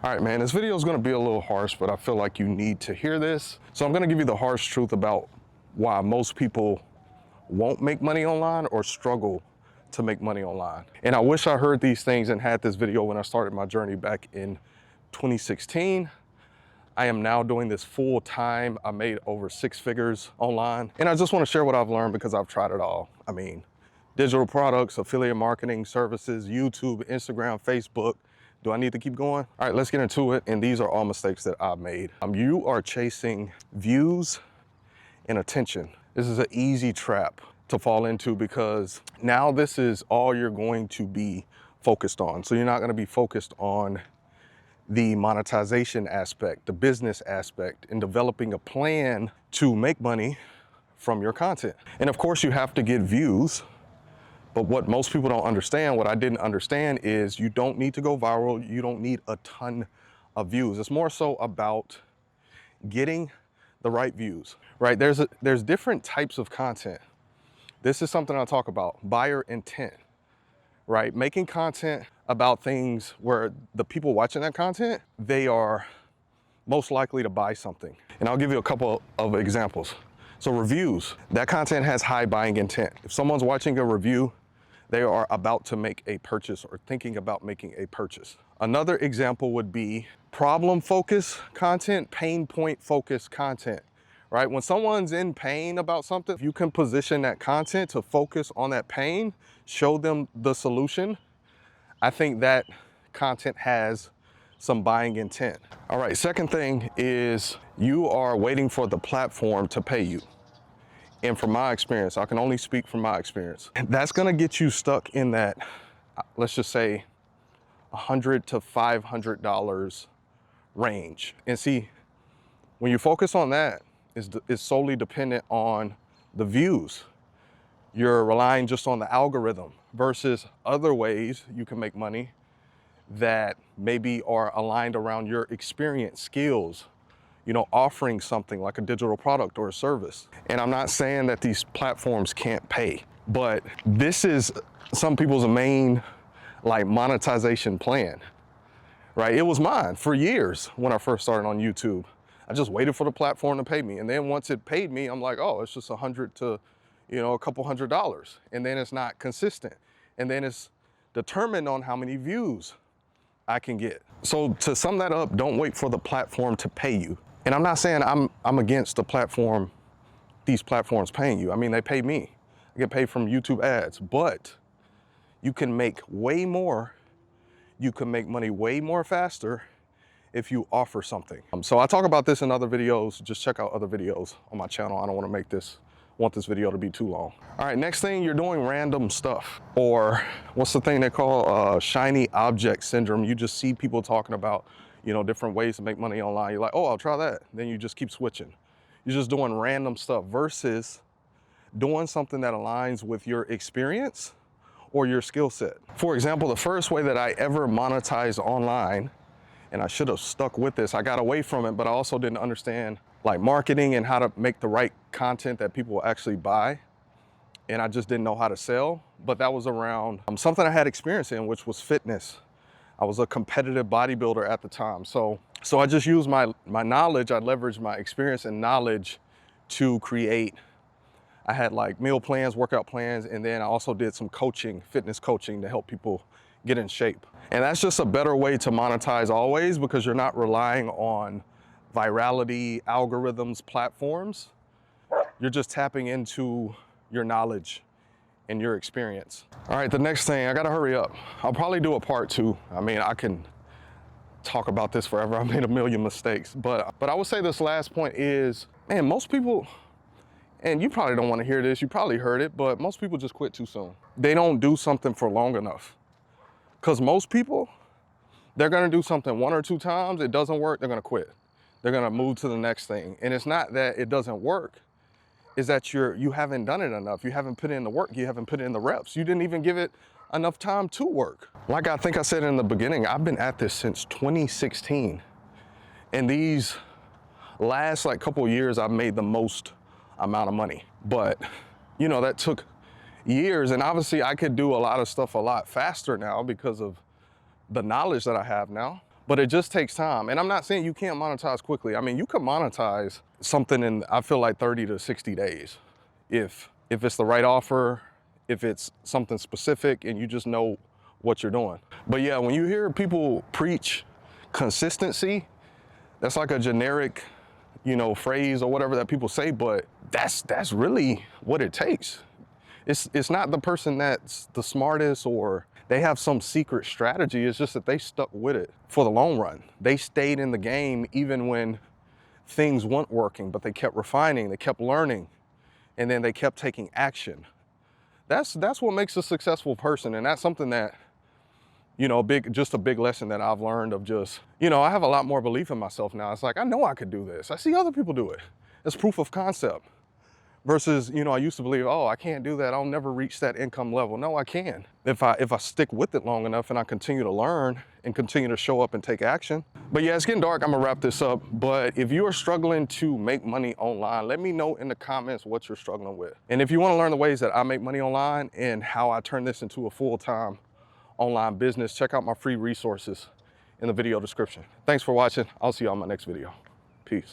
All right, man, this video is gonna be a little harsh, but I feel like you need to hear this. So I'm gonna give you the harsh truth about why most people won't make money online or struggle to make money online. And I wish I heard these things and had this video when I started my journey back in 2016. I am now doing this full time. I made over 6 figures online. And I just wanna share what I've learned because I've tried it all. I mean, digital products, affiliate marketing services, YouTube, Instagram, Facebook. Do I need to keep going? All right, let's get into it. And these are all mistakes that I've made. You are chasing views and attention. This is an easy trap to fall into because now this is all you're going to be focused on. So you're not gonna be focused on the monetization aspect, the business aspect, and developing a plan to make money from your content. And of course you have to get views. But what most people don't understand, what I didn't understand, is you don't need to go viral. You don't need a ton of views. It's more so about getting the right views, right? There's different types of content. This is something I'll talk about, buyer intent, right? Making content about things where the people watching that content, they are most likely to buy something. And I'll give you a couple of examples. So reviews, that content has high buying intent. If someone's watching a review, they are about to make a purchase or thinking about making a purchase. Another example would be problem focused content, pain point focused content, right? When someone's in pain about something, if you can position that content to focus on that pain, show them the solution, I think that content has some buying intent. All right, second thing is you are waiting for the platform to pay you. And from my experience, I can only speak from my experience, that's gonna get you stuck in that, let's just say, $100 to $500 range. And see, when you focus on that, it's solely dependent on the views. You're relying just on the algorithm versus other ways you can make money that maybe are aligned around your experience, skills, you know, offering something like a digital product or a service. And I'm not saying that these platforms can't pay, but this is some people's main like monetization plan, right? It was mine for years when I first started on YouTube. I just waited for the platform to pay me. And then once it paid me, I'm like, oh, it's just $100 to, you know, a couple $100. And then it's not consistent. And then it's determined on how many views I can get. So to sum that up, don't wait for the platform to pay you. And I'm not saying I'm against the platform, these platforms paying you. I mean, they pay me. I get paid from YouTube ads, but you can make way more. You can make money way more faster if you offer something. So I talk about this in other videos. Just check out other videos on my channel. I don't want this video to be too long. All right, next thing, you're doing random stuff, or what's the thing they call shiny object syndrome. You just see people talking about, you know, different ways to make money online. You're like, oh, I'll try that. Then you just keep switching. You're just doing random stuff versus doing something that aligns with your experience or your skill set. For example, the first way that I ever monetized online, and I should have stuck with this, I got away from it, but I also didn't understand like marketing and how to make the right content that people will actually buy. And I just didn't know how to sell, but that was around something I had experience in, which was fitness. I was a competitive bodybuilder at the time. So I just used my knowledge, I leveraged my experience and knowledge to create, I had like meal plans, workout plans, and then I also did some coaching, fitness coaching to help people get in shape. And that's just a better way to monetize always, because you're not relying on virality, algorithms, platforms. You're just tapping into your knowledge and your experience. All right, the next thing, I gotta hurry up. I'll probably do a part 2. I mean, I can talk about this forever. I made a million mistakes, but I would say this last point is, man, most people, and you probably don't want to hear this, you probably heard it, but most people just quit too soon. They don't do something for long enough. Because most people, they're gonna do something 1 or 2 times, it doesn't work, they're gonna quit. They're gonna move to the next thing. And it's not that it doesn't work, is that you haven't done it enough. You haven't put in the work, you haven't put in the reps. You didn't even give it enough time to work. Like I think I said in the beginning, I've been at this since 2016. And these last like couple of years, I've made the most amount of money. But you know, that took years. And obviously I could do a lot of stuff a lot faster now because of the knowledge that I have now. but it just takes time. And I'm not saying you can't monetize quickly. I mean, you could monetize something in, I feel like 30 to 60 days. If it's the right offer, if it's something specific and you just know what you're doing. But yeah, when you hear people preach consistency, that's like a generic, you know, phrase or whatever that people say, but that's really what it takes. It's not the person that's the smartest or they have some secret strategy. It's just that they stuck with it for the long run. They stayed in the game even when things weren't working, but they kept refining, they kept learning, and then they kept taking action. That's what makes a successful person. And that's something that, you know, just a big lesson that I've learned of just, you know, I have a lot more belief in myself now. It's like, I know I could do this. I see other people do it. It's proof of concept. Versus, you know, I used to believe, oh, I can't do that. I'll never reach that income level. No, I can. If I stick with it long enough and I continue to learn and continue to show up and take action. But yeah, it's getting dark. I'm gonna wrap this up. But if you are struggling to make money online, let me know in the comments what you're struggling with. And if you want to learn the ways that I make money online and how I turn this into a full-time online business, check out my free resources in the video description. Thanks for watching. I'll see you on my next video. Peace.